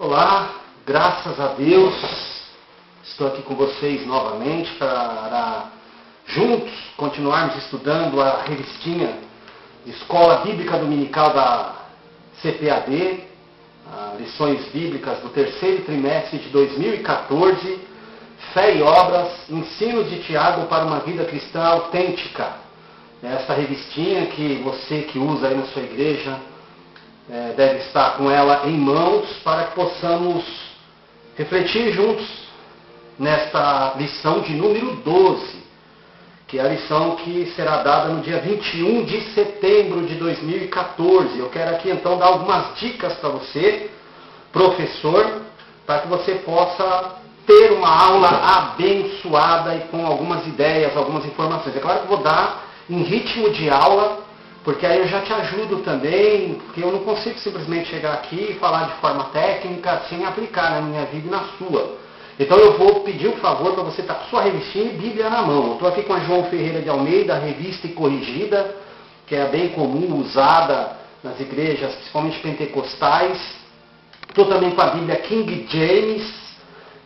Olá, graças a Deus, estou aqui com vocês novamente para juntos continuarmos estudando a revistinha Escola Bíblica Dominical da CPAD, lições bíblicas do terceiro trimestre de 2014, Fé e Obras, Ensinos de Tiago para uma Vida Cristã Autêntica. Essa revistinha que você que usa aí na sua igreja deve estar com ela em mãos para que possamos refletir juntos nesta lição de número 12, que é a lição que será dada no dia 21 de setembro de 2014. Eu quero aqui então dar algumas dicas para você, professor, para que você possa ter uma aula abençoada e com algumas ideias, algumas informações. É claro que eu vou dar em ritmo de aula, porque aí eu já te ajudo também, porque eu não consigo simplesmente chegar aqui e falar de forma técnica sem aplicar na minha vida e na sua. Então eu vou pedir um favor para você estar com sua revistinha e Bíblia na mão. Eu estou aqui com a João Ferreira de Almeida, Revista e Corrigida, que é bem comum, usada nas igrejas, principalmente pentecostais. Estou também com a Bíblia King James,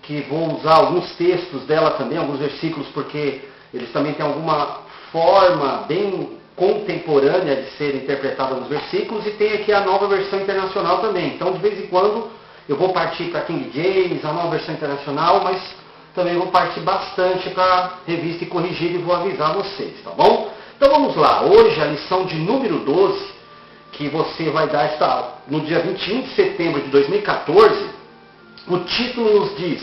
que vou usar alguns textos dela também, alguns versículos, porque eles também têm alguma forma bem contemporânea de ser interpretada nos versículos, e tem aqui a nova versão internacional também. Então, de vez em quando, eu vou partir para King James, a nova versão internacional, mas também vou partir bastante para Revista e Corrigida e vou avisar vocês, tá bom? Então vamos lá, hoje a lição de número 12, que você vai dar no dia 21 de setembro de 2014, o título nos diz: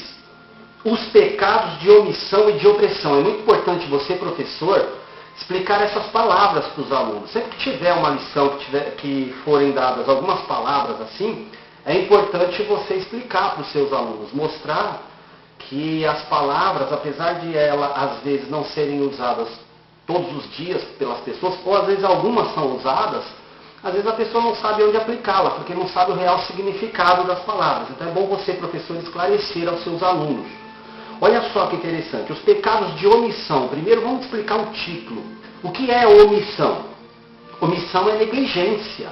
Os pecados de omissão e de opressão. É muito importante você, professor, explicar essas palavras para os alunos. Sempre que tiver uma lição, que forem dadas algumas palavras assim, é importante você explicar para os seus alunos, mostrar que as palavras, apesar de elas às vezes não serem usadas todos os dias pelas pessoas, ou às vezes algumas são usadas, às vezes a pessoa não sabe onde aplicá-la, porque não sabe o real significado das palavras. Então é bom você, professor, esclarecer aos seus alunos. Olha só que interessante, os pecados de omissão. Primeiro vamos explicar o título. O que é omissão? Omissão é negligência.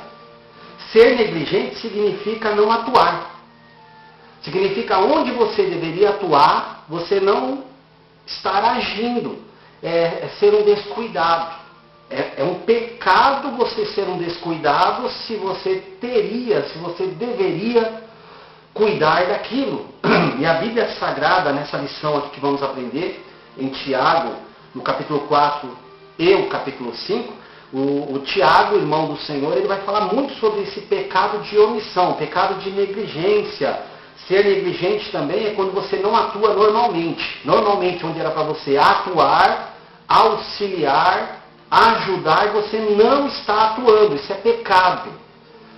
Ser negligente significa não atuar. Significa onde você deveria atuar, você não estar agindo. É ser um descuidado. É um pecado você ser um descuidado se você deveria cuidar daquilo. E a Bíblia Sagrada, nessa lição aqui que vamos aprender, em Tiago, no capítulo 4 e o capítulo 5, o Tiago, irmão do Senhor, ele vai falar muito sobre esse pecado de omissão, pecado de negligência. Ser negligente também é quando você não atua normalmente. Normalmente, onde era para você atuar, auxiliar, ajudar, você não está atuando. Isso é pecado.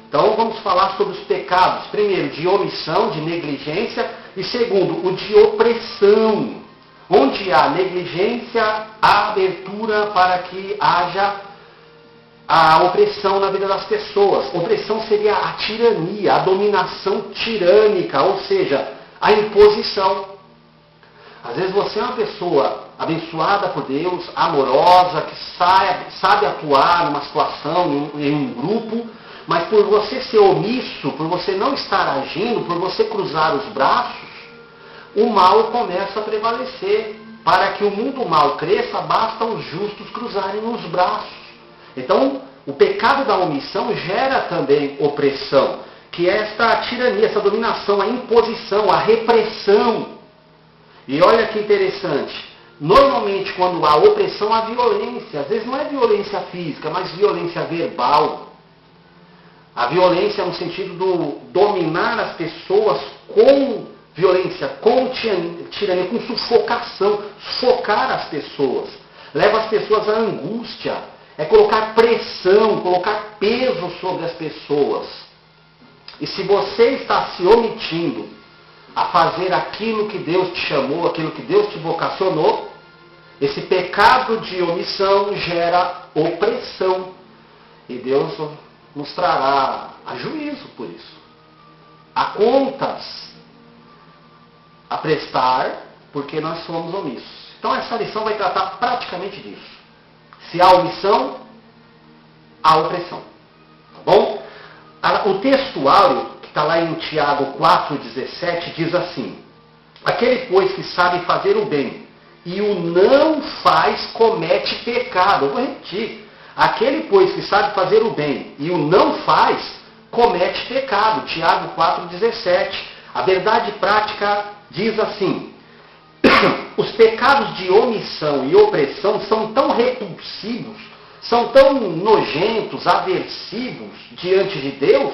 Então vamos falar sobre os pecados, primeiro de omissão, de negligência, e segundo, o de opressão. Onde há negligência, há abertura para que haja a opressão na vida das pessoas. Opressão seria a tirania, a dominação tirânica, ou seja, a imposição. Às vezes você é uma pessoa abençoada por Deus, amorosa, que sabe atuar numa situação, em um grupo, mas por você ser omisso, por você não estar agindo, por você cruzar os braços, o mal começa a prevalecer. Para que o mundo mal cresça, basta os justos cruzarem os braços. Então, o pecado da omissão gera também opressão, que é esta tirania, essa dominação, a imposição, a repressão. E olha que interessante, normalmente quando há opressão, há violência. Às vezes não é violência física, mas violência verbal. A violência no sentido do dominar as pessoas com violência, com tirania, com sufocação. Sufocar as pessoas. Leva as pessoas à angústia. É colocar pressão, colocar peso sobre as pessoas. E se você está se omitindo a fazer aquilo que Deus te chamou, aquilo que Deus te vocacionou, esse pecado de omissão gera opressão. E Deus nos trará a juízo por isso. Há contas a prestar porque nós somos omissos. Então essa lição vai tratar praticamente disso. Se há omissão, há opressão. Tá bom? O textuário está lá em Tiago 4,17, diz assim: aquele, pois, que sabe fazer o bem e o não faz, comete pecado. Eu vou repetir. Aquele, pois, que sabe fazer o bem e o não faz, comete pecado. Tiago 4,17. A verdade prática diz assim: os pecados de omissão e opressão são tão repulsivos, são tão nojentos, aversivos diante de Deus,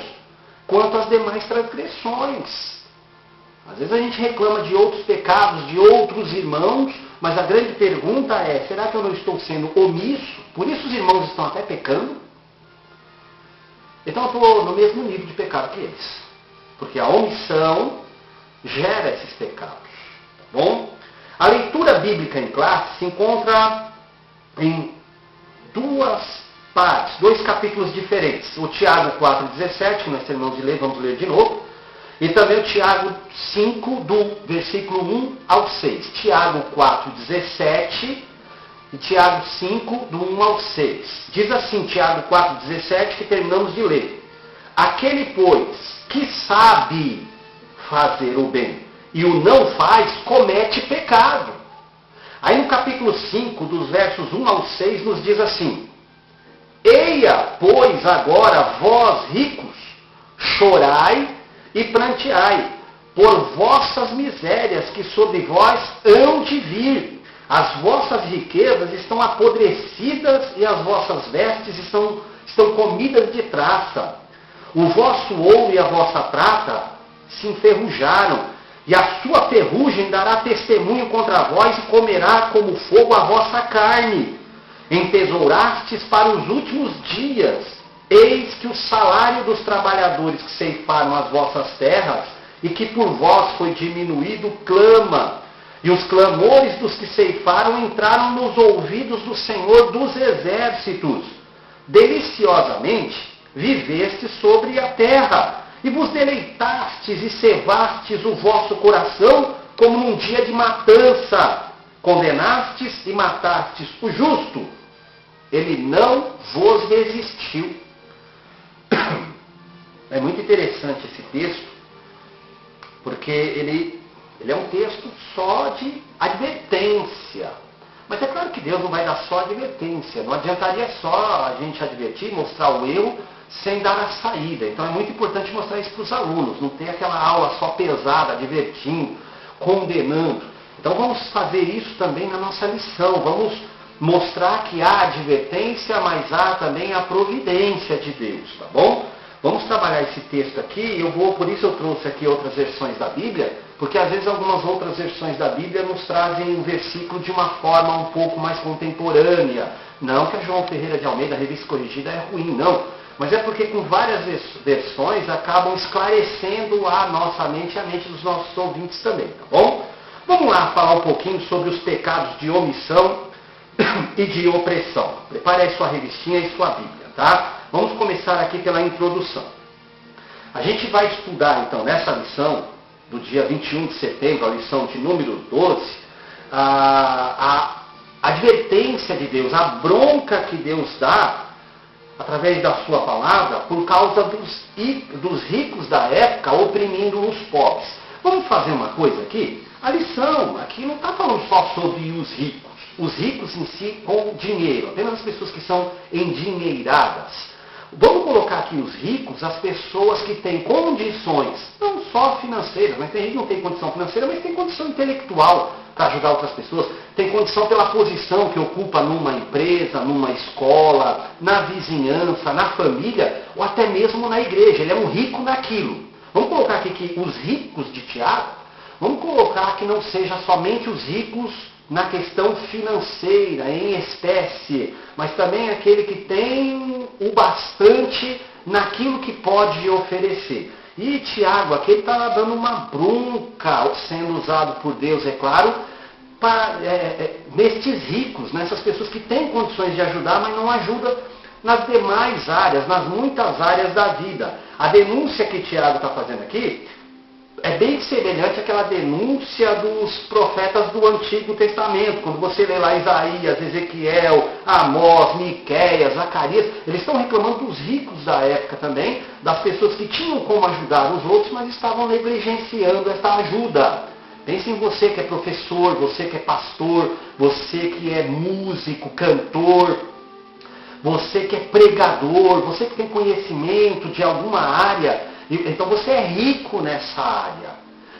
quanto as demais transgressões. Às vezes a gente reclama de outros pecados, de outros irmãos, mas a grande pergunta é: será que eu não estou sendo omisso? Por isso os irmãos estão até pecando? Então eu estou no mesmo nível de pecado que eles. Porque a omissão gera esses pecados. Tá bom? A leitura bíblica em classe se encontra em duas partes, dois capítulos diferentes. O Tiago 4,17, que nós terminamos de ler, vamos ler de novo. E também o Tiago 5, do versículo 1 ao 6. Tiago 4,17 e Tiago 5, do 1 ao 6. Diz assim, Tiago 4,17, que terminamos de ler: aquele, pois, que sabe fazer o bem e o não faz, comete pecado. Aí no capítulo 5, dos versos 1 ao 6, nos diz assim: eia, pois, agora vós ricos, chorai e pranteai por vossas misérias que sobre vós hão de vir. As vossas riquezas estão apodrecidas e as vossas vestes estão comidas de traça. O vosso ouro e a vossa prata se enferrujaram, e a sua ferrugem dará testemunho contra vós e comerá como fogo a vossa carne. Entesourastes para os últimos dias. Eis que o salário dos trabalhadores que ceifaram as vossas terras e que por vós foi diminuído clama. E os clamores dos que ceifaram entraram nos ouvidos do Senhor dos Exércitos. Deliciosamente vivestes sobre a terra, e vos deleitastes e cevastes o vosso coração como num dia de matança. Condenastes e matastes o justo. Ele não vos resistiu. É muito interessante esse texto, porque ele é um texto só de advertência. Mas é claro que Deus não vai dar só advertência. Não adiantaria só a gente advertir, mostrar o erro, sem dar a saída. Então é muito importante mostrar isso para os alunos. Não ter aquela aula só pesada, advertindo, condenando. Então vamos fazer isso também na nossa lição. Vamos mostrar que há advertência, mas há também a providência de Deus, tá bom? Vamos trabalhar esse texto aqui, por isso eu trouxe aqui outras versões da Bíblia, porque às vezes algumas outras versões da Bíblia nos trazem um versículo de uma forma um pouco mais contemporânea. Não que a João Ferreira de Almeida, a Revista Corrigida, é ruim, não. Mas é porque com várias versões acabam esclarecendo a nossa mente e a mente dos nossos ouvintes também, tá bom? Vamos lá falar um pouquinho sobre os pecados de omissão e de opressão. Prepare aí sua revistinha e sua Bíblia, tá? Vamos começar aqui pela introdução. A gente vai estudar, então, nessa lição do dia 21 de setembro, a lição de número 12, a advertência de Deus, a bronca que Deus dá, através da sua palavra, por causa dos ricos da época oprimindo os pobres. Vamos fazer uma coisa aqui? A lição aqui não está falando só sobre os ricos em si com dinheiro, apenas as pessoas que são endinheiradas. Vamos colocar aqui os ricos, as pessoas que têm condições, não só financeiras, mas tem gente que não tem condição financeira, mas tem condição intelectual para ajudar outras pessoas, tem condição pela posição que ocupa numa empresa, numa escola, na vizinhança, na família, ou até mesmo na igreja. Ele é um rico naquilo. Vamos colocar aqui que os ricos de Tiago, vamos colocar que não seja somente os ricos na questão financeira, em espécie, mas também aquele que tem o bastante naquilo que pode oferecer. E Tiago aqui está dando uma bronca, sendo usado por Deus, é claro, nestes ricos, nessas pessoas que têm condições de ajudar, mas não ajudam nas demais áreas, nas muitas áreas da vida. A denúncia que Tiago está fazendo aqui é bem semelhante àquela denúncia dos profetas do Antigo Testamento. Quando você lê lá Isaías, Ezequiel, Amós, Miqueias, Zacarias, eles estão reclamando dos ricos da época também, das pessoas que tinham como ajudar os outros, mas estavam negligenciando essa ajuda. Pense em você que é professor, você que é pastor, você que é músico, cantor, você que é pregador, você que tem conhecimento de alguma área. Então você é rico nessa área.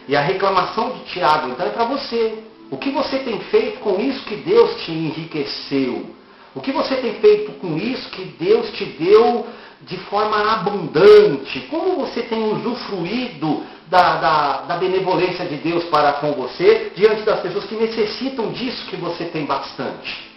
E a reclamação de Tiago, então, é para você. O que você tem feito com isso que Deus te enriqueceu? O que você tem feito com isso que Deus te deu de forma abundante? Como você tem usufruído da benevolência de Deus para com você diante das pessoas que necessitam disso que você tem bastante?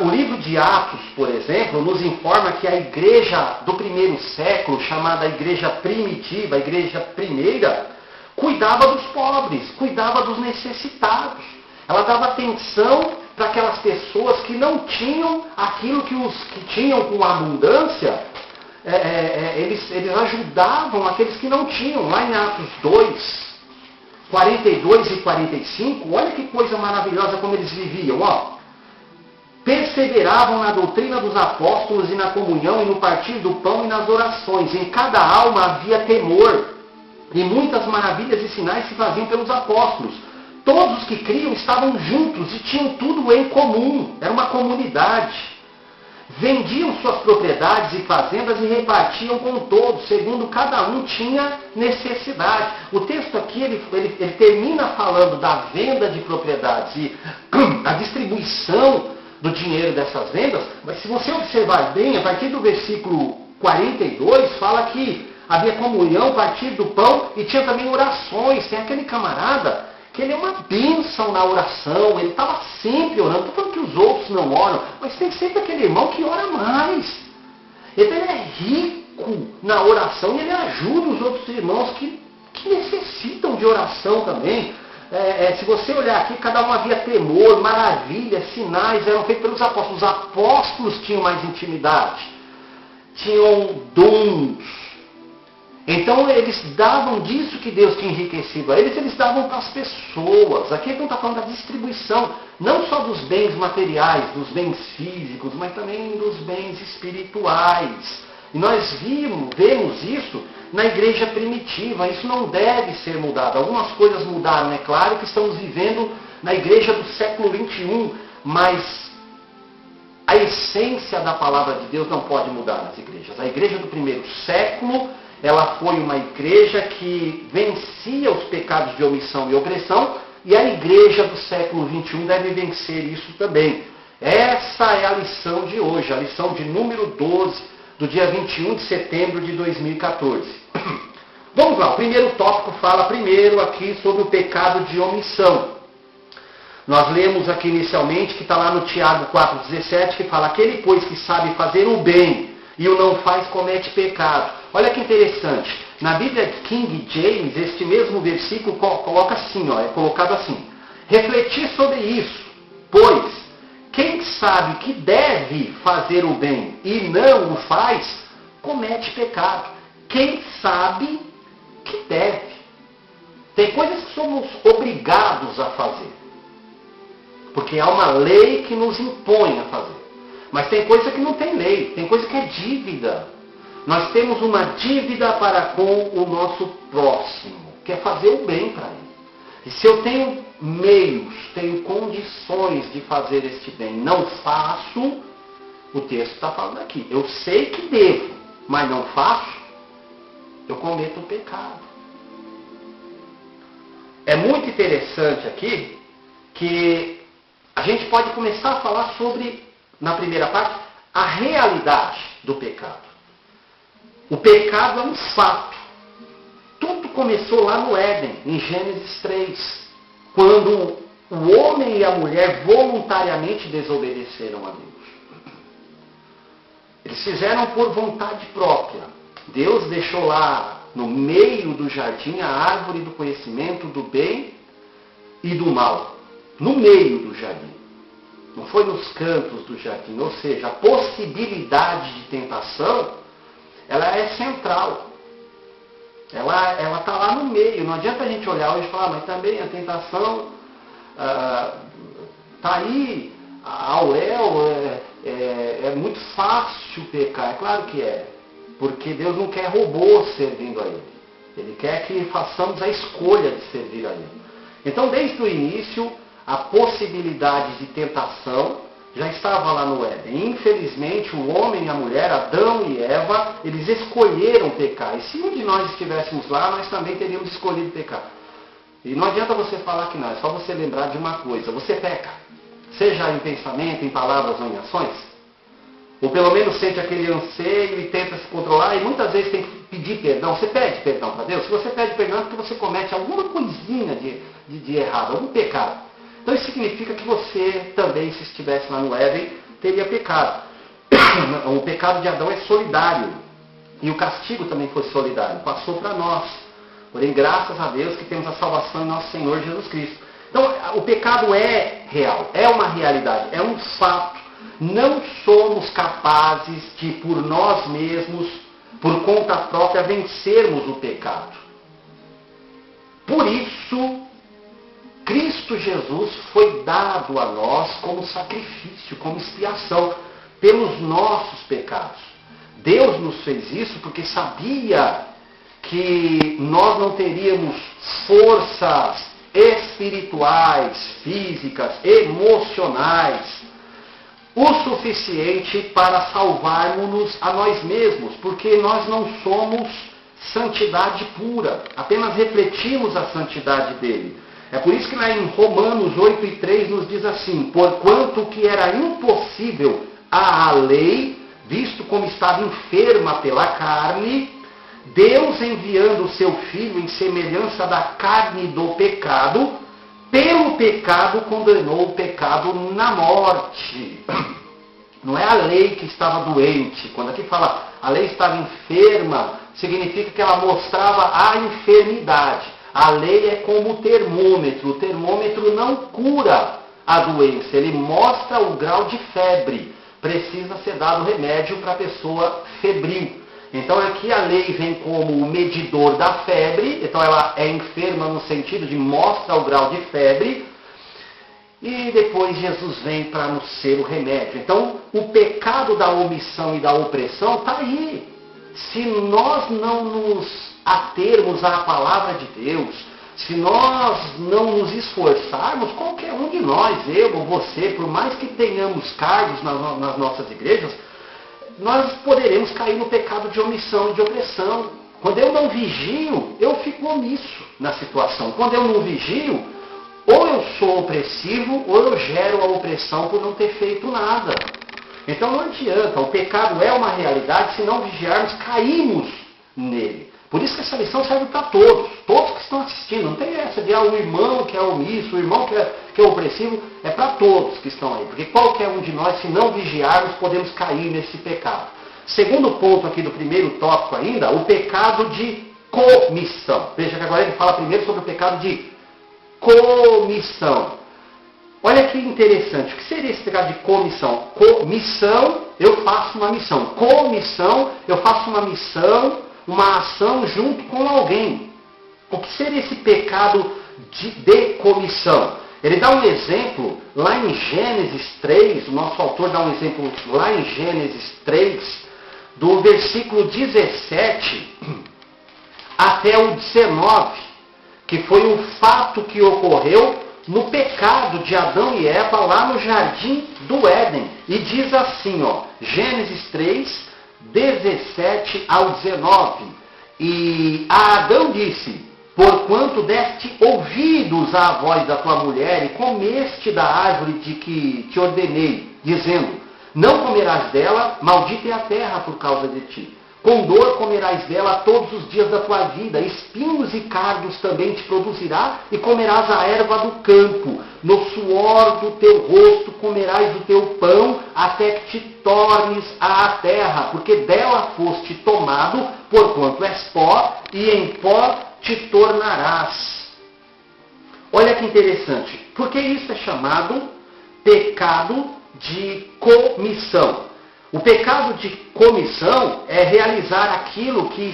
O livro de Atos, por exemplo, nos informa que a igreja do primeiro século, chamada igreja primitiva, a igreja primeira, cuidava dos pobres, cuidava dos necessitados. Ela dava atenção para aquelas pessoas que não tinham aquilo que os que tinham com abundância, eles ajudavam aqueles que não tinham. Lá em Atos 2, 42 e 45, olha que coisa maravilhosa como eles viviam, ó. Perseveravam na doutrina dos apóstolos e na comunhão e no partir do pão e nas orações. Em cada alma havia temor, e muitas maravilhas e sinais se faziam pelos apóstolos. Todos os que criam estavam juntos e tinham tudo em comum. Era uma comunidade. Vendiam suas propriedades e fazendas e repartiam com todos, segundo cada um tinha necessidade. O texto aqui ele termina falando da venda de propriedades e a distribuição do dinheiro dessas vendas, mas se você observar bem, a partir do versículo 42, fala que havia comunhão, partir do pão, e tinha também orações. Tem aquele camarada que ele é uma bênção na oração, ele estava sempre orando. Não estou falando que os outros não oram, mas tem sempre aquele irmão que ora mais. Então ele é rico na oração e ele ajuda os outros irmãos que necessitam de oração também. Se você olhar aqui, cada um havia temor, maravilhas, sinais, eram feitos pelos apóstolos. Os apóstolos tinham mais intimidade, tinham dons. Então eles davam disso que Deus tinha enriquecido a eles davam para as pessoas. Aqui ele não está falando da distribuição, não só dos bens materiais, dos bens físicos, mas também dos bens espirituais. E nós vemos isso na igreja primitiva. Isso não deve ser mudado. Algumas coisas mudaram, é claro que estamos vivendo na igreja do século XXI, mas a essência da palavra de Deus não pode mudar nas igrejas. A igreja do primeiro século, ela foi uma igreja que vencia os pecados de omissão e opressão, e a igreja do século XXI deve vencer isso também. Essa é a lição de hoje, a lição de número 12, do dia 21 de setembro de 2014. Vamos lá, o primeiro tópico fala primeiro aqui sobre o pecado de omissão. Nós lemos aqui inicialmente que está lá no Tiago 4,17, que fala: aquele, pois, que sabe fazer o bem e o não faz, comete pecado. Olha que interessante, na Bíblia King James, este mesmo versículo coloca assim, é colocado assim: refletir sobre isso, pois quem sabe que deve fazer o bem e não o faz, comete pecado. Quem sabe que deve. Tem coisas que somos obrigados a fazer, porque há uma lei que nos impõe a fazer. Mas tem coisa que não tem lei, tem coisa que é dívida. Nós temos uma dívida para com o nosso próximo, que é fazer o bem para ele. E se eu tenho meios, tenho condições de fazer este bem, não faço, o texto está falando aqui. Eu sei que devo, mas não faço, eu cometo o pecado. É muito interessante aqui que a gente pode começar a falar sobre, na primeira parte, a realidade do pecado. O pecado é um fato. Tudo começou lá no Éden, em Gênesis 3, quando o homem e a mulher voluntariamente desobedeceram a Deus. Eles fizeram por vontade própria. Deus deixou lá no meio do jardim a árvore do conhecimento do bem e do mal. No meio do jardim. Não foi nos cantos do jardim. Ou seja, a possibilidade de tentação, ela é central. Ela está lá no meio. Não adianta a gente olhar hoje e falar, mas também a tentação está aí, ao léu, é muito fácil pecar. É claro que é, porque Deus não quer robôs servindo a Ele. Ele quer que façamos a escolha de servir a Ele. Então, desde o início, a possibilidade de tentação já estava lá no Éden. Infelizmente, o homem e a mulher, Adão e Eva, eles escolheram pecar. E se um de nós estivéssemos lá, nós também teríamos escolhido pecar. E não adianta você falar que não, é só você lembrar de uma coisa. Você peca, seja em pensamento, em palavras ou em ações. Ou pelo menos sente aquele anseio e tenta se controlar, e muitas vezes tem que pedir perdão. Você pede perdão para Deus? Se você pede perdão é porque você comete alguma coisinha de errado, algum pecado. Então isso significa que você também, se estivesse lá no Éden, teria pecado. O pecado de Adão é solidário. E o castigo também foi solidário, passou para nós. Porém, graças a Deus que temos a salvação em nosso Senhor Jesus Cristo. Então, o pecado é real, é uma realidade, é um fato. Não somos capazes de, por nós mesmos, por conta própria, vencermos o pecado. Por isso, Cristo Jesus foi dado a nós como sacrifício, como expiação, pelos nossos pecados. Deus nos fez isso porque sabia que nós não teríamos forças espirituais, físicas, emocionais, o suficiente para salvarmos-nos a nós mesmos, porque nós não somos santidade pura, apenas refletimos a santidade dele. É por isso que lá em Romanos 8:3 nos diz assim: porquanto que era impossível à lei, visto como estava enferma pela carne, Deus, enviando o seu Filho em semelhança da carne do pecado, pelo pecado condenou o pecado na morte. Não é a lei que estava doente. Quando aqui fala a lei estava enferma, significa que ela mostrava a enfermidade. A lei é como o termômetro. O termômetro não cura a doença, ele mostra o grau de febre. Precisa ser dado remédio para a pessoa febril. Então aqui a lei vem como o medidor da febre, então ela é enferma no sentido de mostra o grau de febre, e depois Jesus vem para nos ser o remédio. Então o pecado da omissão e da opressão está aí. Se nós não nos atermos à palavra de Deus, se nós não nos esforçarmos, qualquer um de nós, eu ou você, por mais que tenhamos cargos nas nossas igrejas, nós poderemos cair no pecado de omissão e de opressão. Quando eu não vigio, eu fico omisso na situação. Quando eu não vigio, ou eu sou opressivo, ou eu gero a opressão por não ter feito nada. Então não adianta, o pecado é uma realidade, se não vigiarmos, caímos nele. Por isso que essa lição serve para todos que estão assistindo. Não tem essa de o irmão que é omisso, o irmão que é opressivo, é para todos que estão aí. Porque qualquer um de nós, se não vigiarmos, podemos cair nesse pecado. Segundo ponto aqui do primeiro tópico ainda, o pecado de comissão. Veja que agora ele fala primeiro sobre o pecado de comissão. Olha que interessante, o que seria esse pecado de comissão? Comissão, eu faço uma missão. Comissão, eu faço uma missão, uma ação junto com alguém. O que seria esse pecado de comissão? Ele dá um exemplo lá em Gênesis 3, o nosso autor dá um exemplo lá em Gênesis 3, do versículo 17 até o 19, que foi um fato que ocorreu no pecado de Adão e Eva lá no jardim do Éden. E diz assim, Gênesis 3, 17 ao 19. E a Adão disse: porquanto deste ouvidos à voz da tua mulher e comeste da árvore de que te ordenei, dizendo: não comerás dela, maldita é a terra por causa de ti. Com dor comerás dela todos os dias da tua vida, espinhos e cardos também te produzirá, e comerás a erva do campo. No suor do teu rosto comerás o teu pão, até que te tornes à terra, porque dela foste tomado, porquanto és pó, e em pó te tornarás. Olha que interessante, porque isso é chamado pecado de comissão. O pecado de comissão é realizar aquilo que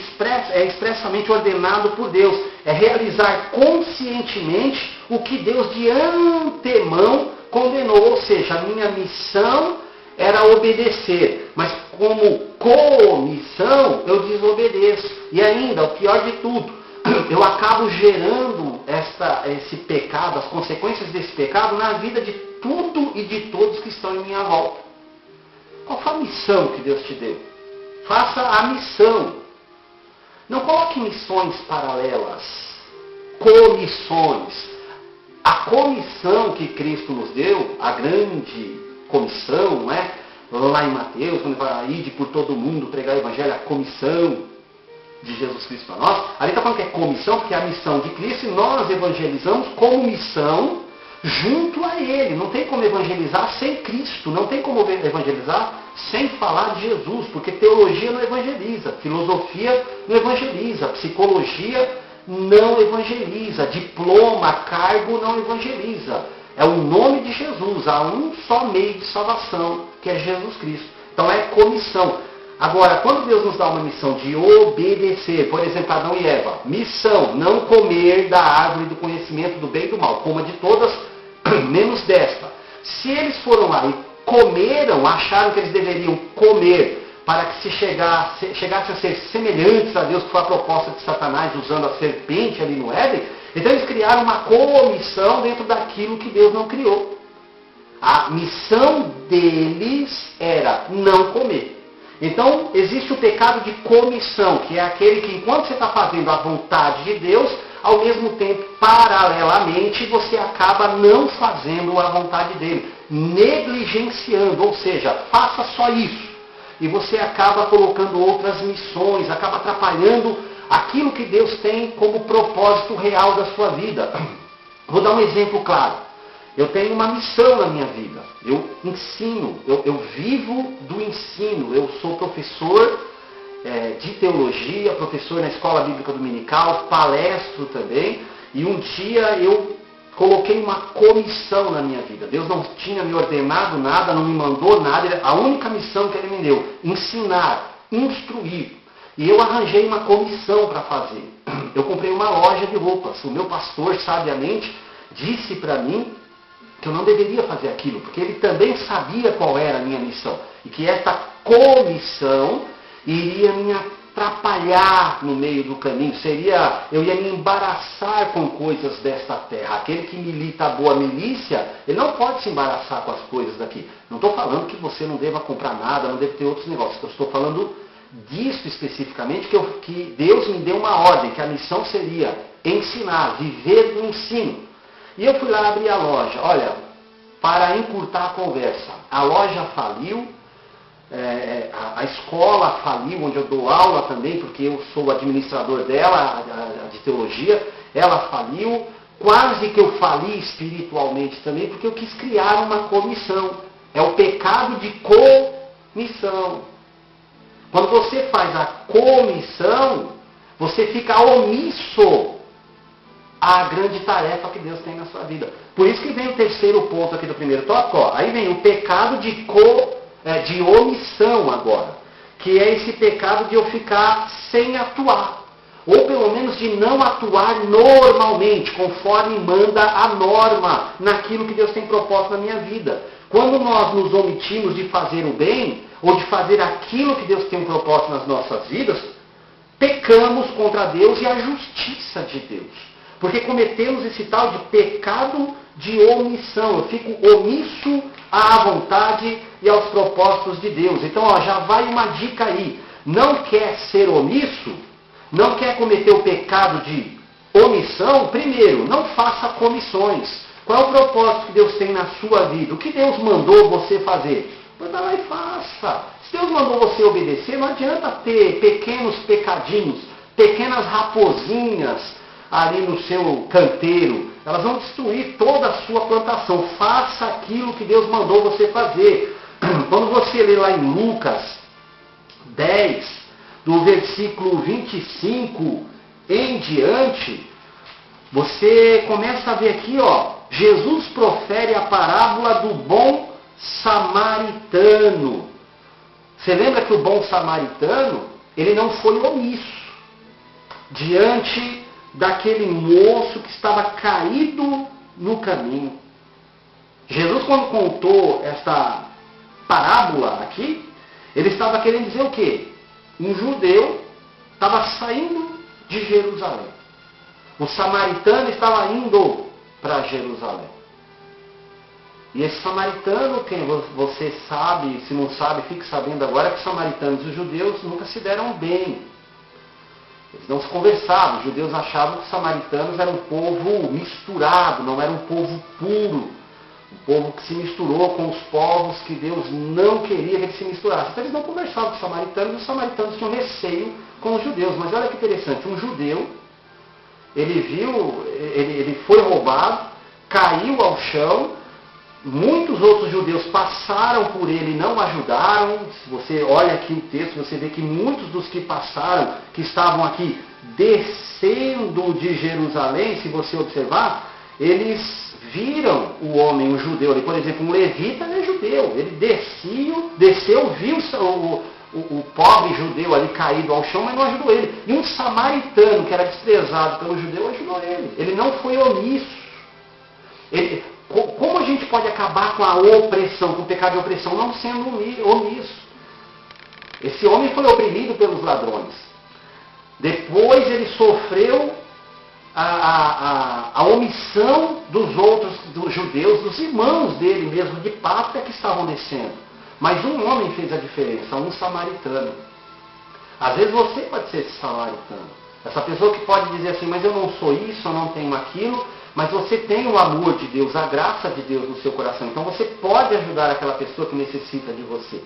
é expressamente ordenado por Deus. É realizar conscientemente o que Deus de antemão condenou. Ou seja, a minha missão era obedecer, mas como comissão eu desobedeço. E ainda, o pior de tudo, eu acabo gerando esse pecado, as consequências desse pecado na vida de tudo e de todos que estão em minha volta. Qual foi a missão que Deus te deu? Faça a missão. Não coloque missões paralelas. Comissões. A comissão que Cristo nos deu, a grande comissão, não é? Lá em Mateus, quando ele vai ir por todo mundo pregar o Evangelho, a comissão de Jesus Cristo para nós. Ali está falando que é comissão, porque é a missão de Cristo e nós evangelizamos como missão junto a Ele. Não tem como evangelizar sem Cristo. Não tem como evangelizar sem falar de Jesus. Porque teologia não evangeliza. Filosofia não evangeliza. Psicologia não evangeliza. Diploma, cargo não evangeliza. É o nome de Jesus. Há um só meio de salvação, que é Jesus Cristo. Então é comissão. Agora, quando Deus nos dá uma missão de obedecer, por exemplo, Adão e Eva, missão, não comer da árvore do conhecimento do bem e do mal, coma de todas, menos desta. Se eles foram lá e comeram, acharam que eles deveriam comer para que chegassem a ser semelhantes a Deus, que foi a proposta de Satanás usando a serpente ali no Éden, então eles criaram uma comissão dentro daquilo que Deus não criou. A missão deles era não comer. Então, existe o pecado de comissão, que é aquele que, enquanto você está fazendo a vontade de Deus, ao mesmo tempo, paralelamente, você acaba não fazendo a vontade dele, negligenciando, ou seja, faça só isso. E você acaba colocando outras missões, acaba atrapalhando aquilo que Deus tem como propósito real da sua vida. Vou dar um exemplo claro. Eu tenho uma missão na minha vida. Eu ensino, eu vivo do ensino. Eu sou professor de teologia, professor na escola bíblica dominical, palestro também. E um dia eu coloquei uma comissão na minha vida. Deus não tinha me ordenado nada, não me mandou nada. A única missão que Ele me deu, ensinar, instruir. E eu arranjei uma comissão para fazer. Eu comprei uma loja de roupas. O meu pastor, sabiamente, disse para mim que eu não deveria fazer aquilo, porque ele também sabia qual era a minha missão. E que esta comissão iria me atrapalhar no meio do caminho. Eu ia me embaraçar com coisas desta terra. Aquele que milita a boa milícia, ele não pode se embaraçar com as coisas daqui. Não estou falando que você não deva comprar nada, não deve ter outros negócios. Eu estou falando disso especificamente, que Deus me deu uma ordem, que a missão seria ensinar, viver do ensino. E eu fui lá abrir a loja. Olha, para encurtar a conversa, a loja faliu, a escola faliu, onde eu dou aula também, porque eu sou o administrador dela, a de teologia, ela faliu, quase que eu fali espiritualmente também, porque eu quis criar uma comissão. É o pecado de comissão. Quando você faz a comissão, você fica omisso a grande tarefa que Deus tem na sua vida. Por isso que vem o terceiro ponto aqui do primeiro tópico. Aí vem o pecado de omissão agora. Que é esse pecado de eu ficar sem atuar. Ou pelo menos de não atuar normalmente, conforme manda a norma, naquilo que Deus tem proposto na minha vida. Quando nós nos omitimos de fazer o bem, ou de fazer aquilo que Deus tem proposto nas nossas vidas, pecamos contra Deus e a justiça de Deus. Porque cometemos esse tal de pecado de omissão. Eu fico omisso à vontade e aos propósitos de Deus. Então, já vai uma dica aí. Não quer ser omisso? Não quer cometer o pecado de omissão? Primeiro, não faça comissões. Qual é o propósito que Deus tem na sua vida? O que Deus mandou você fazer? Vai lá e faça. Se Deus mandou você obedecer, não adianta ter pequenos pecadinhos, pequenas raposinhas ali no seu canteiro. Elas vão destruir toda a sua plantação. Faça aquilo que Deus mandou você fazer. Quando você lê lá em Lucas 10, do versículo 25 em diante, você começa a ver aqui, Jesus profere a parábola do bom samaritano. Você lembra que o bom samaritano, ele não foi omisso diante daquele moço que estava caído no caminho. Jesus, quando contou esta parábola aqui, ele estava querendo dizer o quê? Um judeu estava saindo de Jerusalém. O samaritano estava indo para Jerusalém. E esse samaritano, quem você sabe, se não sabe, fique sabendo agora que os samaritanos e os judeus nunca se deram bem. Eles não se conversavam. Os judeus achavam que os samaritanos eram um povo misturado, não era um povo puro. Um povo que se misturou com os povos que Deus não queria que eles se misturassem. Então eles não conversavam com os samaritanos, e os samaritanos tinham receio com os judeus. Mas olha que interessante, um judeu, ele foi roubado, caiu ao chão. Muitos outros judeus passaram por ele e não ajudaram. Se você olha aqui o texto, você vê que muitos dos que passaram, que estavam aqui descendo de Jerusalém, se você observar, eles viram o homem, o judeu ali. Por exemplo, um levita é judeu. Ele desceu, viu o pobre judeu ali caído ao chão, mas não ajudou ele. E um samaritano, que era desprezado pelo judeu, ajudou ele. Ele não foi omisso. Como a gente pode acabar com a opressão, com o pecado de opressão, não sendo omisso? Esse homem foi oprimido pelos ladrões. Depois ele sofreu a omissão dos outros, dos judeus, dos irmãos dele mesmo, de pátria, que estavam descendo. Mas um homem fez a diferença, um samaritano. Às vezes você pode ser esse samaritano. Essa pessoa que pode dizer assim, mas eu não sou isso, eu não tenho aquilo, mas você tem o amor de Deus, a graça de Deus no seu coração. Então você pode ajudar aquela pessoa que necessita de você.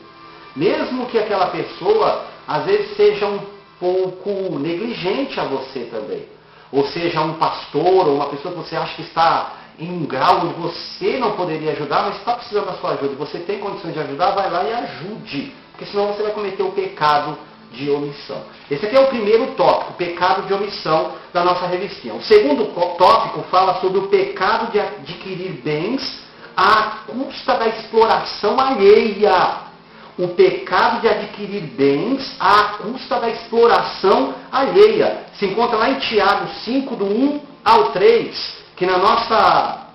Mesmo que aquela pessoa, às vezes, seja um pouco negligente a você também. Ou seja, um pastor, ou uma pessoa que você acha que está em um grau onde você não poderia ajudar, mas está precisando da sua ajuda. Você tem condições de ajudar, vai lá e ajude. Porque senão você vai cometer o pecado de omissão. Esse aqui é o primeiro tópico, o pecado de omissão da nossa revistinha. O segundo tópico fala sobre o pecado de adquirir bens à custa da exploração alheia. O pecado de adquirir bens à custa da exploração alheia. Se encontra lá em Tiago 5, do 1 ao 3, que na nossa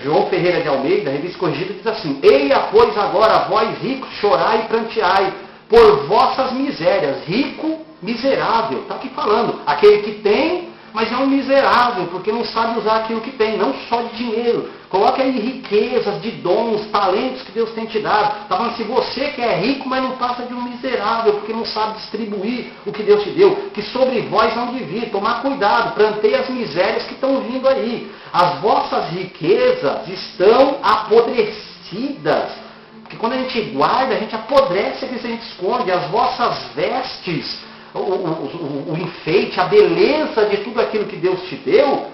João Ferreira de Almeida, revista corrigida, diz assim: Eia, pois agora, vós ricos, chorai e pranteai por vossas misérias. Rico, miserável. Está aqui falando. Aquele que tem, mas é um miserável, porque não sabe usar aquilo que tem, não só de dinheiro. Coloque aí riquezas, de dons, talentos que Deus tem te dado. Está falando, se você que é rico, mas não passa de um miserável, porque não sabe distribuir o que Deus te deu, que sobre vós não devia. Tomar cuidado, plantei as misérias que estão vindo aí. As vossas riquezas estão apodrecidas. Porque quando a gente guarda, a gente apodrece aquilo que a gente esconde. As vossas vestes, o enfeite, a beleza de tudo aquilo que Deus te deu,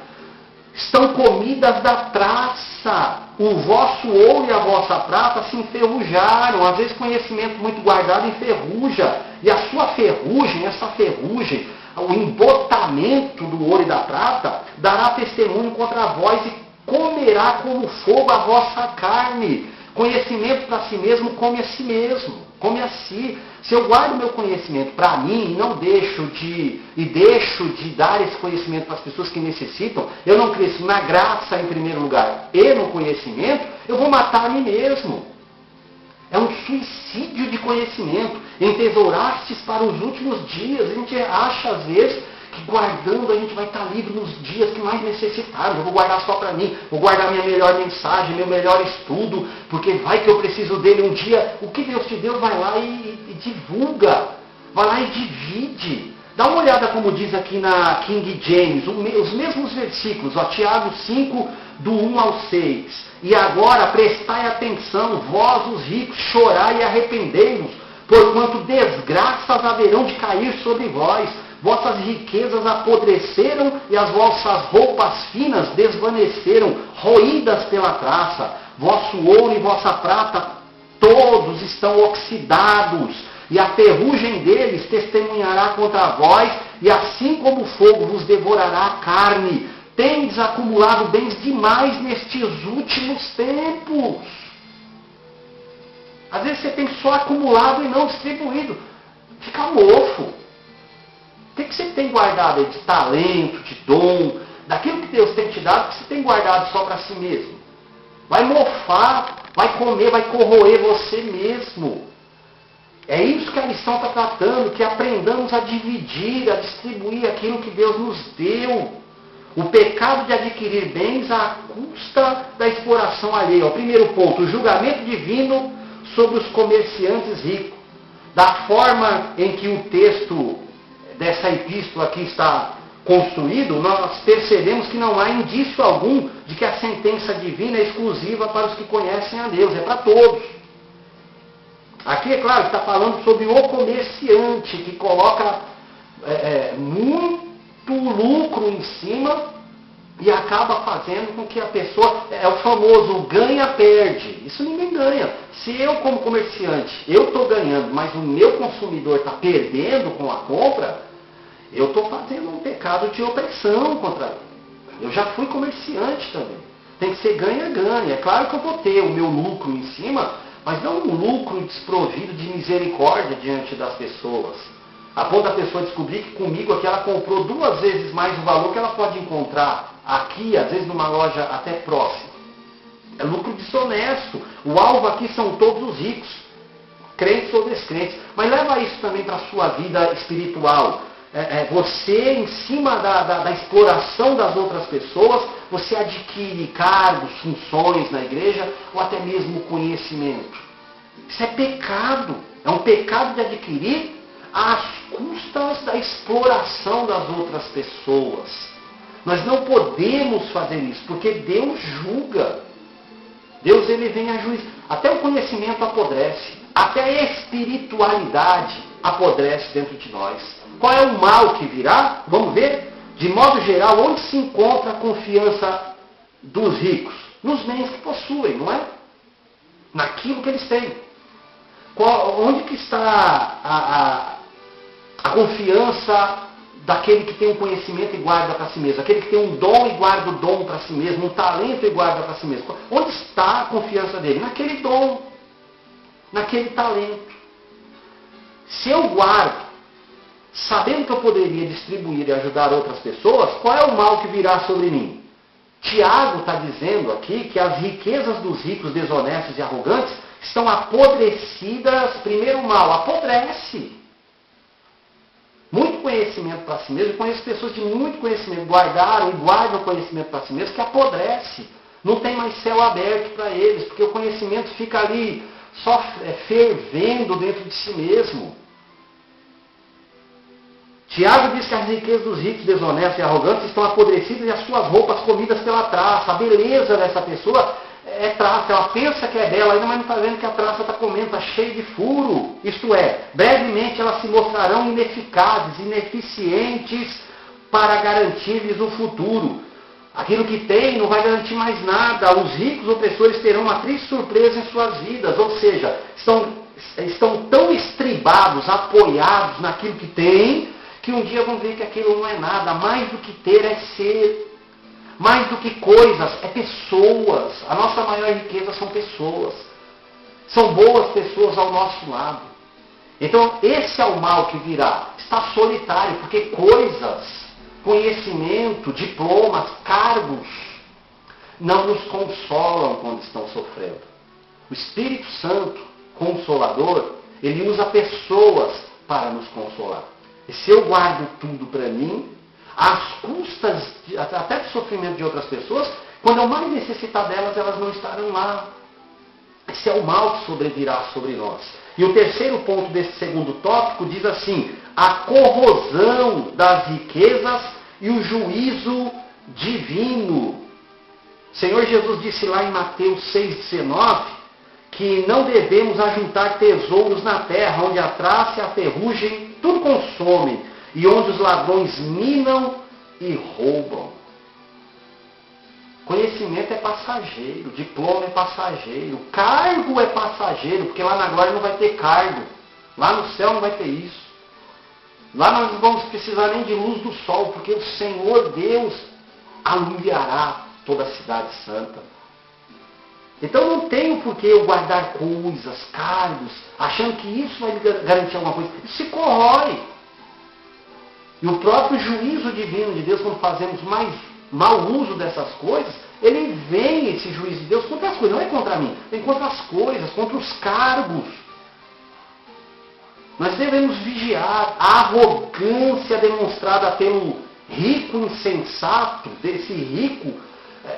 estão comidas da traça. O vosso ouro e a vossa prata se enferrujaram. Às vezes conhecimento muito guardado enferruja. E a sua ferrugem, essa ferrugem, o embotamento do ouro e da prata, dará testemunho contra vós e comerá como fogo a vossa carne. Conhecimento para si mesmo come a si mesmo, come a si. Se eu guardo meu conhecimento para mim e não deixo de dar esse conhecimento para as pessoas que necessitam, eu não cresço na graça em primeiro lugar e no conhecimento, eu vou matar a mim mesmo. É um suicídio de conhecimento. Entesourastes para os últimos dias. A gente acha às vezes que guardando a gente vai estar livre nos dias que mais necessitarmos. Eu vou guardar só para mim, vou guardar minha melhor mensagem, meu melhor estudo, porque vai que eu preciso dele um dia. O que Deus te deu, vai lá e divulga, vai lá e divide. Dá uma olhada como diz aqui na King James, os mesmos versículos, ó, Tiago 5, do 1 ao 6. E agora prestai atenção, vós os ricos, chorai e arrependei-vos, porquanto desgraças haverão de cair sobre vós. Vossas riquezas apodreceram e as vossas roupas finas desvaneceram, roídas pela traça. Vosso ouro e vossa prata todos estão oxidados, e a ferrugem deles testemunhará contra vós, e assim como o fogo vos devorará a carne. Tendes acumulado bens demais nestes últimos tempos. Às vezes você tem só acumulado e não distribuído. Fica mofo. O que você tem guardado aí de talento, de dom, daquilo que Deus tem te dado, que você tem guardado só para si mesmo? Vai mofar, vai comer, vai corroer você mesmo. É isso que a lição está tratando, que aprendamos a dividir, a distribuir aquilo que Deus nos deu. O pecado de adquirir bens à custa da exploração alheia. O primeiro ponto, o julgamento divino sobre os comerciantes ricos. Da forma em que o texto dessa epístola aqui está construído, nós percebemos que não há indício algum de que a sentença divina é exclusiva para os que conhecem a Deus, é para todos. Aqui, é claro, está falando sobre o comerciante que coloca muito lucro em cima e acaba fazendo com que a pessoa, é o famoso ganha-perde. Isso ninguém ganha. Se eu, como comerciante, eu estou ganhando, mas o meu consumidor está perdendo com a compra, eu estou fazendo um pecado de opressão contra ele. Eu já fui comerciante também. Tem que ser ganha-ganha. É claro que eu vou ter o meu lucro em cima, mas não um lucro desprovido de misericórdia diante das pessoas. A ponto da pessoa descobrir que comigo aqui ela comprou 2 vezes mais o valor que ela pode encontrar aqui, às vezes numa loja até próxima. É lucro desonesto. O alvo aqui são todos os ricos, crentes ou descrentes. Mas leva isso também para a sua vida espiritual. Você, em cima da exploração das outras pessoas, você adquire cargos, funções na igreja, ou até mesmo conhecimento. Isso é pecado. É um pecado de adquirir às custas da exploração das outras pessoas. Nós não podemos fazer isso, porque Deus julga. Deus, ele vem a juízo. Até o conhecimento apodrece. Até a espiritualidade apodrece dentro de nós. Qual é o mal que virá? Vamos ver. De modo geral, onde se encontra a confiança dos ricos? Nos bens que possuem, não é? Naquilo que eles têm. Onde que está a confiança daquele que tem um conhecimento e guarda para si mesmo? Aquele que tem um dom e guarda o dom para si mesmo, um talento e guarda para si mesmo. Onde está a confiança dele? Naquele dom, naquele talento. Se eu guardo, sabendo que eu poderia distribuir e ajudar outras pessoas, qual é o mal que virá sobre mim? Tiago está dizendo aqui que as riquezas dos ricos desonestos e arrogantes estão apodrecidas. Primeiro mal, apodrece. Muito conhecimento para si mesmo. Eu conheço pessoas de muito conhecimento, guardaram e guardam conhecimento para si mesmo, que apodrece. Não tem mais céu aberto para eles, porque o conhecimento fica ali só fervendo dentro de si mesmo. Tiago diz que as riquezas dos ricos, desonestos e arrogantes estão apodrecidas e as suas roupas comidas pela traça. A beleza dessa pessoa é traça. Ela pensa que é bela ainda, mas não está vendo que a traça está comendo, está cheia de furo. Isto é, brevemente elas se mostrarão ineficazes, ineficientes para garantir-lhes o futuro. Aquilo que tem não vai garantir mais nada. Os ricos opressores terão uma triste surpresa em suas vidas. Ou seja, estão tão estribados, apoiados naquilo que têm, que um dia vão ver que aquilo não é nada. Mais do que ter é ser. Mais do que coisas, é pessoas. A nossa maior riqueza são pessoas. São boas pessoas ao nosso lado. Então, esse é o mal que virá. Está solitário, porque coisas, conhecimento, diplomas, cargos, não nos consolam quando estão sofrendo. O Espírito Santo, Consolador, ele usa pessoas para nos consolar. E se eu guardo tudo para mim, às custas até do sofrimento de outras pessoas, quando eu mais necessitar delas, elas não estarão lá. Esse é o mal que sobrevirá sobre nós. E o terceiro ponto desse segundo tópico diz assim: a corrosão das riquezas e o juízo divino. O Senhor Jesus disse lá em Mateus 6,19 que não devemos ajuntar tesouros na terra, onde a traça e a ferrugem tudo consomem, e onde os ladrões minam e roubam. Conhecimento é passageiro, diploma é passageiro, cargo é passageiro, porque lá na glória não vai ter cargo, lá no céu não vai ter isso. Lá nós não vamos precisar nem de luz do sol, porque o Senhor Deus alumiará toda a cidade santa. Então não tenho por que eu guardar coisas, cargos, achando que isso vai me garantir alguma coisa. Isso se corrói. E o próprio juízo divino de Deus, quando fazemos mais mau uso dessas coisas, ele vem, esse juízo de Deus, contra as coisas, não é contra mim, vem contra as coisas, contra os cargos. Nós devemos vigiar a arrogância demonstrada pelo rico insensato, desse rico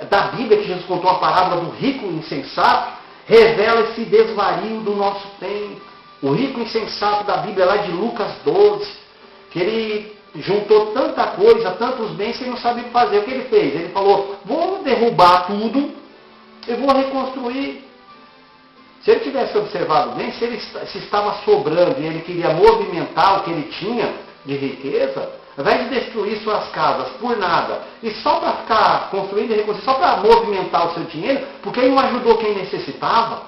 da Bíblia, que Jesus contou a parábola do rico insensato, revela esse desvario do nosso tempo. O rico insensato da Bíblia, lá de Lucas 12, que ele juntou tanta coisa, tantos bens, que ele não sabia o que fazer. O que ele fez? Ele falou, vou derrubar tudo e vou reconstruir. Se ele tivesse observado bem, se estava sobrando e ele queria movimentar o que ele tinha de riqueza, ao invés de destruir suas casas por nada, e só para ficar construindo e reconstruindo, só para movimentar o seu dinheiro, porque ele não ajudou quem necessitava.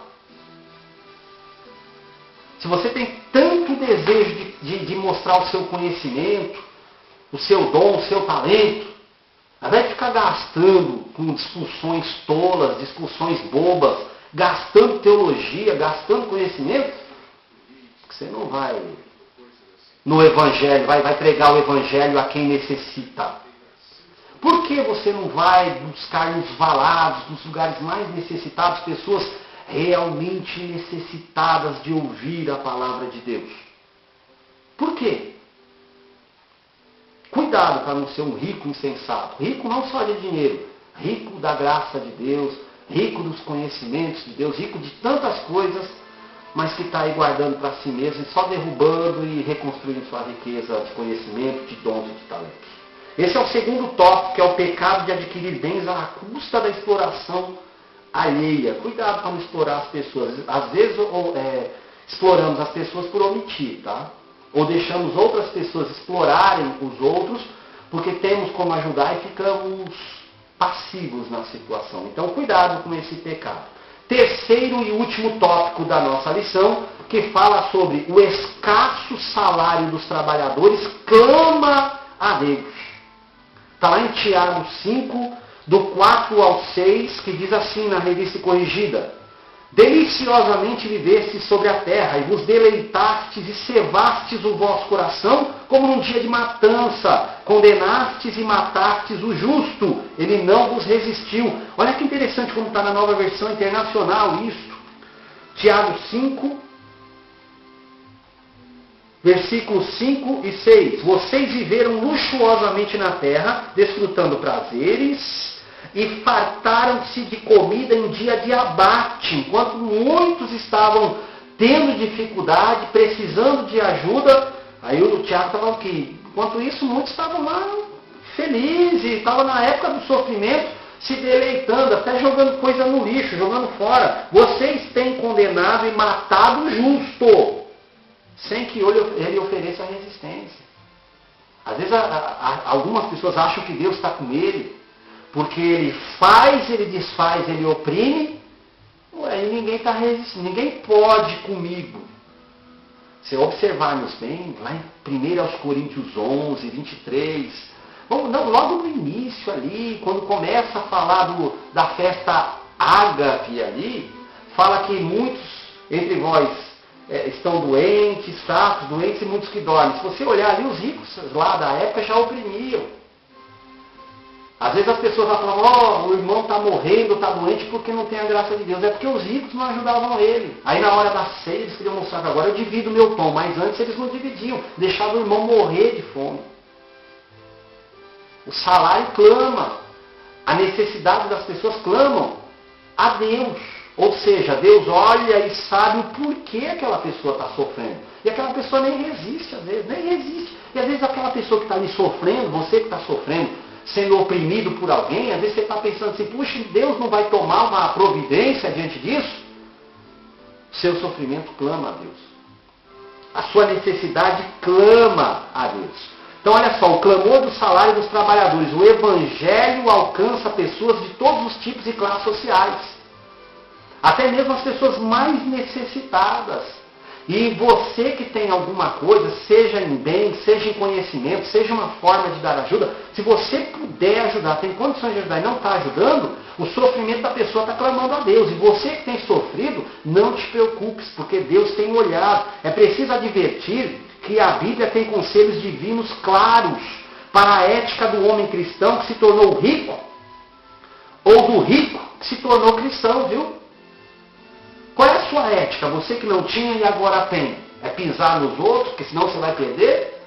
Se você tem tanto desejo de mostrar o seu conhecimento, o seu dom, o seu talento, ao invés de ficar gastando com discussões tolas, discussões bobas, gastando teologia, gastando conhecimento, você não vai no Evangelho, vai pregar o Evangelho a quem necessita. Por que você não vai buscar nos valados, nos lugares mais necessitados, pessoas realmente necessitadas de ouvir a palavra de Deus? Por quê? Cuidado para não ser um rico insensato. Rico não só de dinheiro, rico da graça de Deus, rico dos conhecimentos de Deus, rico de tantas coisas, mas que está aí guardando para si mesmo e só derrubando e reconstruindo sua riqueza de conhecimento, de dons e de talentos. Esse é o segundo tópico, que é o pecado de adquirir bens à custa da exploração alheia. Cuidado para não explorar as pessoas. Às vezes exploramos as pessoas por omitir, tá? Ou deixamos outras pessoas explorarem os outros, porque temos como ajudar e ficamos passivos na situação. Então, cuidado com esse pecado. Terceiro e último tópico da nossa lição, que fala sobre o escasso salário dos trabalhadores, clama a Deus. Está lá em Tiago 5, do 4 ao 6, que diz assim na Revista Corrigida: deliciosamente vivestes sobre a terra, e vos deleitastes e cevastes o vosso coração, como num dia de matança, condenastes e matastes o justo, ele não vos resistiu. Olha que interessante como está na Nova Versão Internacional isso. Tiago 5, versículos 5 e 6. Vocês viveram luxuosamente na terra, desfrutando prazeres, e fartaram-se de comida em dia de abate, enquanto muitos estavam tendo dificuldade, precisando de ajuda. Aí o Tiago está falando que, enquanto isso, muitos estavam lá felizes, estavam na época do sofrimento, se deleitando, até jogando coisa no lixo, jogando fora. Vocês têm condenado e matado o justo, sem que ele ofereça resistência. Às vezes algumas pessoas acham que Deus está com ele, porque ele faz, ele desfaz, ele oprime, e ninguém está resistindo, ninguém pode comigo. Se observarmos bem, lá em 1 Coríntios 11, 23, logo no início ali, quando começa a falar da festa ágape ali, fala que muitos entre vós estão doentes, fracos, doentes e muitos que dormem. Se você olhar ali, os ricos lá da época já oprimiam. Às vezes as pessoas vão falar, o irmão está morrendo, está doente porque não tem a graça de Deus. É porque os ricos não ajudavam ele. Aí na hora da ceia eles queriam mostrar, agora eu divido meu pão. Mas antes eles não dividiam, deixavam o irmão morrer de fome. O salário clama, a necessidade das pessoas clamam a Deus. Ou seja, Deus olha e sabe o porquê aquela pessoa está sofrendo. E aquela pessoa nem resiste, às vezes, nem resiste. E às vezes aquela pessoa que está ali sofrendo, você que está sofrendo, sendo oprimido por alguém, às vezes você está pensando assim, puxa, Deus não vai tomar uma providência diante disso? Seu sofrimento clama a Deus. A sua necessidade clama a Deus. Então olha só, o clamor do salário dos trabalhadores. O Evangelho alcança pessoas de todos os tipos e classes sociais. Até mesmo as pessoas mais necessitadas. E você que tem alguma coisa, seja em bem, seja em conhecimento, seja uma forma de dar ajuda, se você puder ajudar, tem condições de ajudar e não está ajudando, o sofrimento da pessoa está clamando a Deus. E você que tem sofrido, não te preocupes, porque Deus tem olhado. É preciso advertir que a Bíblia tem conselhos divinos claros para a ética do homem cristão que se tornou rico, ou do rico que se tornou cristão, viu? Qual é a sua ética? Você que não tinha e agora tem. É pisar nos outros, porque senão você vai perder?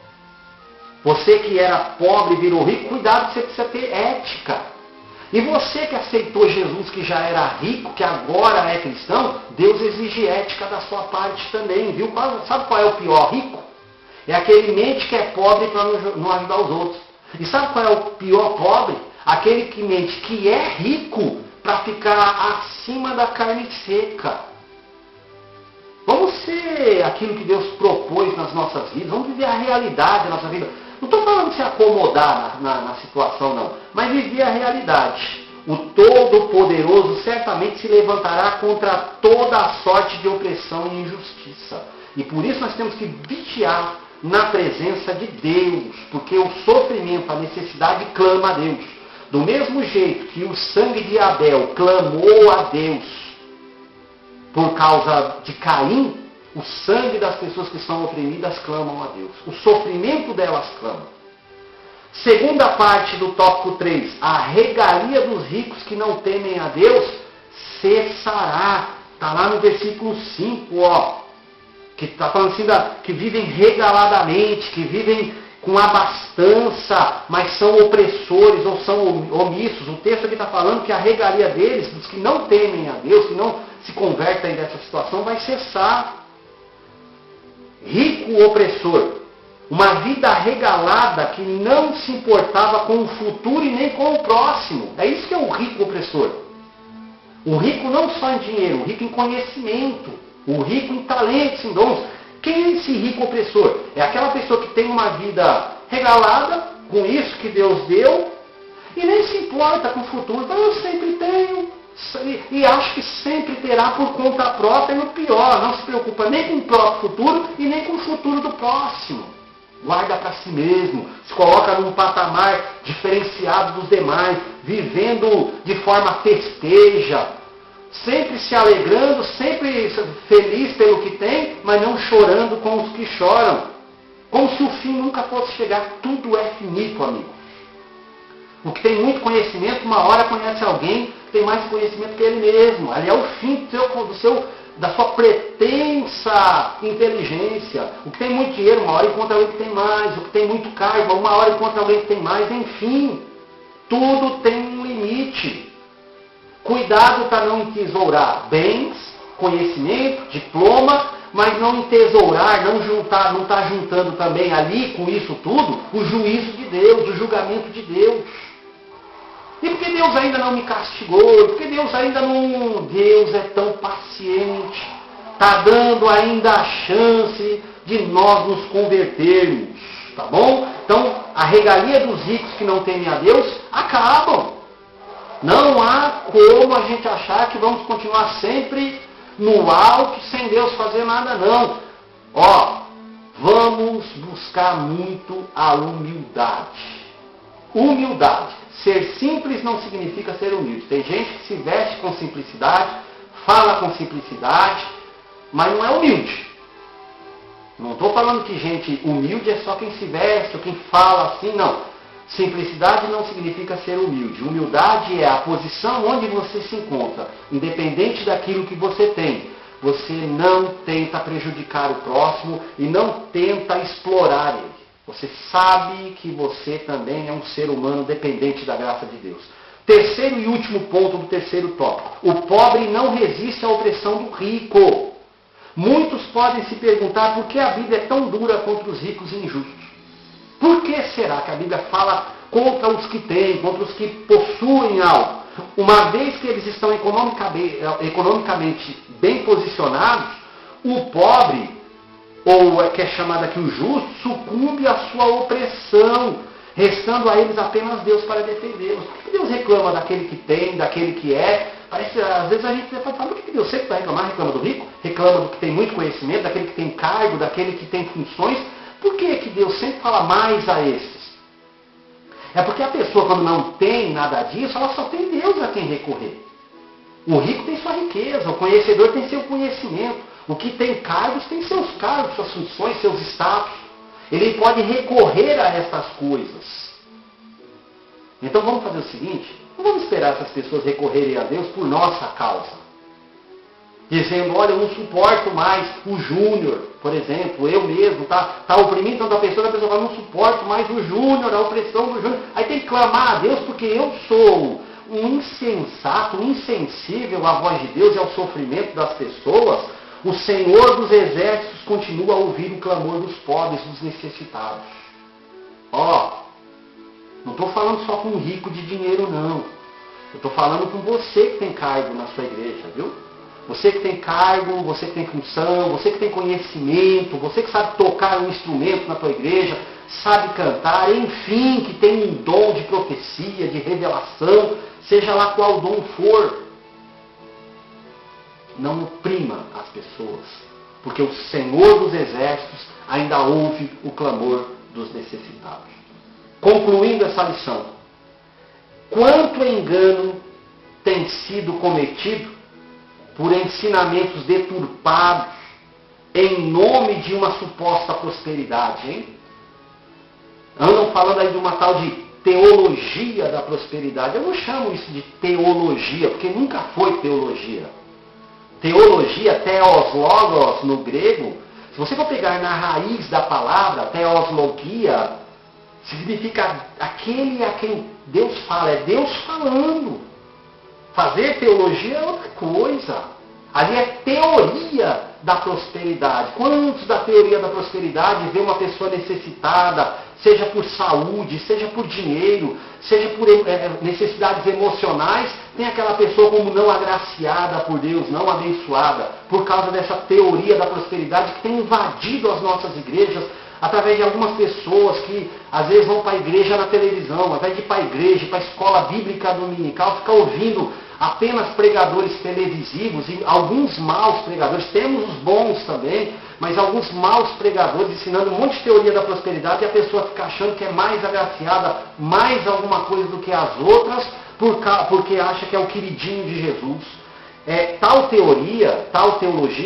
Você que era pobre e virou rico, cuidado que você precisa ter ética. E você que aceitou Jesus, que já era rico, que agora é cristão, Deus exige ética da sua parte também, viu? Sabe qual é o pior rico? É aquele mente que é pobre para não ajudar os outros. E sabe qual é o pior pobre? Aquele que mente que é rico para ficar acima da carne seca. Vamos ser aquilo que Deus propôs nas nossas vidas. Vamos viver a realidade da nossa vida. Não estou falando de se acomodar na situação, não. Mas viver a realidade. O Todo-Poderoso certamente se levantará contra toda a sorte de opressão e injustiça. E por isso nós temos que vigiar na presença de Deus. Porque o sofrimento, a necessidade clama a Deus. Do mesmo jeito que o sangue de Abel clamou a Deus por causa de Caim, o sangue das pessoas que são oprimidas clamam a Deus. O sofrimento delas clama. Segunda parte do tópico 3. A regalia dos ricos que não temem a Deus cessará. Está lá no versículo 5, ó. Que está falando assim, que vivem regaladamente, que vivem com abastança, mas são opressores ou são omissos. O texto aqui está falando que a regalia deles, dos que não temem a Deus, que não se convertem dessa situação, vai cessar. Rico opressor. Uma vida regalada que não se importava com o futuro e nem com o próximo. É isso que é o rico opressor. O rico não só em dinheiro, o rico em conhecimento. O rico em talentos, em dons. Quem é esse rico opressor? É aquela pessoa que tem uma vida regalada, com isso que Deus deu, e nem se importa com o futuro. Mas eu sempre tenho, e acho que sempre terá por conta própria, e o pior, não se preocupa nem com o próprio futuro e nem com o futuro do próximo. Guarda para si mesmo, se coloca num patamar diferenciado dos demais, vivendo de forma festeja, sempre se alegrando, sempre feliz pelo que tem, mas não chorando com os que choram. Como se o fim nunca fosse chegar. Tudo é finito, amigo. O que tem muito conhecimento, uma hora conhece alguém que tem mais conhecimento que ele mesmo. Ali é o fim da sua pretensa inteligência. O que tem muito dinheiro, uma hora encontra alguém que tem mais. O que tem muito cargo, uma hora encontra alguém que tem mais. Enfim, tudo tem um limite. Cuidado para não entesourar bens, conhecimento, diploma, mas não entesourar, não estar juntando também ali, com isso tudo, o juízo de Deus, o julgamento de Deus. E por que Deus ainda não me castigou? Por que Deus ainda não... Deus é tão paciente. Está dando ainda a chance de nós nos convertermos. Tá bom? Então, a regalia dos ricos que não temem a Deus acabam. Não há como a gente achar que vamos continuar sempre no alto, sem Deus fazer nada, não. Ó, vamos buscar muito a humildade. Humildade. Ser simples não significa ser humilde. Tem gente que se veste com simplicidade, fala com simplicidade, mas não é humilde. Não estou falando que gente humilde é só quem se veste ou quem fala assim, não. Simplicidade não significa ser humilde. Humildade é a posição onde você se encontra, independente daquilo que você tem. Você não tenta prejudicar o próximo e não tenta explorar ele. Você sabe que você também é um ser humano dependente da graça de Deus. Terceiro e último ponto do terceiro tópico. O pobre não resiste à opressão do rico. Muitos podem se perguntar por que a Bíblia é tão dura contra os ricos e injustos. Por que será que a Bíblia fala contra os que têm, contra os que possuem algo? Uma vez que eles estão economicamente bem posicionados, o pobre, ou que é chamado aqui o justo, sucumbe à sua opressão, restando a eles apenas Deus para defendê-los. Por que Deus reclama daquele que tem, daquele que é, Parece, às vezes a gente pode falar, por que Deus sempre vai reclamar? Reclama do rico? Reclama do que tem muito conhecimento, daquele que tem cargo, daquele que tem funções. Por que Deus sempre fala mais a esses? É porque a pessoa, quando não tem nada disso, ela só tem Deus a quem recorrer. O rico tem sua riqueza, o conhecedor tem seu conhecimento. O que tem cargos tem seus cargos, suas funções, seus status. Ele pode recorrer a essas coisas. Então vamos fazer o seguinte, não vamos esperar essas pessoas recorrerem a Deus por nossa causa. Dizendo, olha, eu não suporto mais o Júnior, por exemplo, eu mesmo, tá oprimindo tanta pessoa, a pessoa fala, não suporto mais o Júnior, a opressão do Júnior. Aí tem que clamar a Deus porque eu sou um insensato, um insensível à voz de Deus e ao sofrimento das pessoas. O Senhor dos Exércitos continua a ouvir o clamor dos pobres, dos necessitados. Não estou falando só com um rico de dinheiro, não. Eu estou falando com você que tem cargo na sua igreja, viu? Você que tem cargo, você que tem função, você que tem conhecimento, você que sabe tocar um instrumento na tua igreja, sabe cantar, enfim, que tem um dom de profecia, de revelação, seja lá qual dom for. Não oprima as pessoas, porque o Senhor dos Exércitos ainda ouve o clamor dos necessitados. Concluindo essa lição, quanto engano tem sido cometido por ensinamentos deturpados em nome de uma suposta prosperidade, hein? Andam falando aí de uma tal de teologia da prosperidade. Eu não chamo isso de teologia, porque nunca foi teologia. Teologia, theos logos no grego, se você for pegar na raiz da palavra, theoslogia, significa aquele a quem Deus fala, é Deus falando. Fazer teologia é outra coisa. Ali é teoria da prosperidade. Quantos da teoria da prosperidade vê uma pessoa necessitada, seja por saúde, seja por dinheiro, seja por necessidades emocionais, tem aquela pessoa como não agraciada por Deus, não abençoada, por causa dessa teoria da prosperidade que tem invadido as nossas igrejas, através de algumas pessoas que às vezes vão para a igreja na televisão, ao invés de ir para a igreja, para a escola bíblica dominical, ficar ouvindo apenas pregadores televisivos e alguns maus pregadores, temos os bons também, mas alguns maus pregadores ensinando um monte de teoria da prosperidade e a pessoa fica achando que é mais agraciada, mais alguma coisa do que as outras, porque acha que é o queridinho de Jesus. Tal teologia,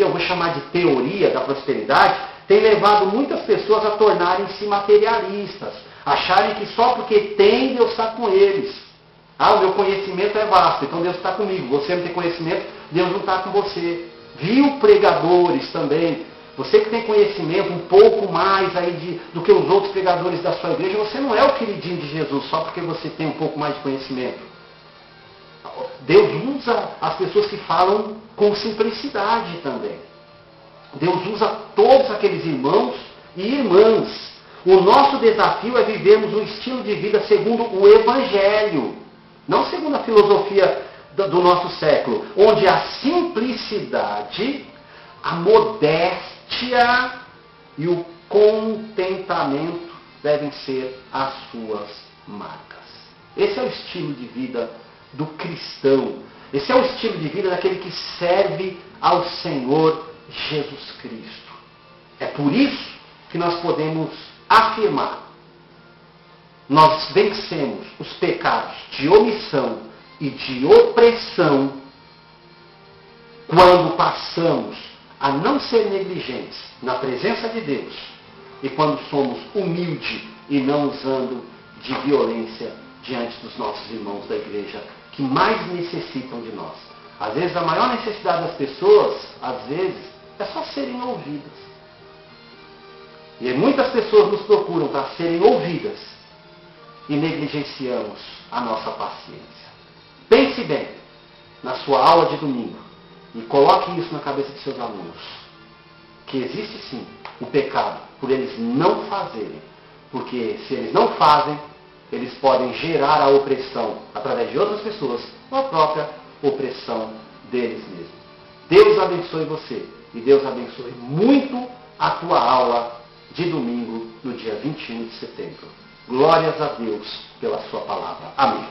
eu vou chamar de teoria da prosperidade, tem levado muitas pessoas a tornarem-se materialistas, acharem que só porque tem, Deus está com eles. O meu conhecimento é vasto, então Deus está comigo. Você não tem conhecimento, Deus não está com você. Viu, pregadores também? Você que tem conhecimento um pouco mais aí do que os outros pregadores da sua igreja, você não é o queridinho de Jesus só porque você tem um pouco mais de conhecimento. Deus usa as pessoas que falam com simplicidade também. Deus usa todos aqueles irmãos e irmãs. O nosso desafio é vivermos um estilo de vida segundo o Evangelho, não segundo a filosofia do nosso século, onde a simplicidade, a modéstia e o contentamento devem ser as suas marcas. Esse é o estilo de vida do cristão. Esse é o estilo de vida daquele que serve ao Senhor Jesus Cristo. É por isso que nós podemos afirmar: nós vencemos os pecados de omissão e de opressão quando passamos a não ser negligentes na presença de Deus e quando somos humildes e não usando de violência diante dos nossos irmãos da igreja que mais necessitam de nós. Às vezes a maior necessidade das pessoas, é só serem ouvidas. E muitas pessoas nos procuram para serem ouvidas e negligenciamos a nossa paciência. Pense bem na sua aula de domingo e coloque isso na cabeça de seus alunos, que existe sim o pecado por eles não fazerem, porque se eles não fazem, eles podem gerar a opressão através de outras pessoas ou a própria opressão deles mesmos. Deus abençoe você e Deus abençoe muito a tua aula de domingo no dia 21 de setembro. Glórias a Deus pela sua palavra. Amém.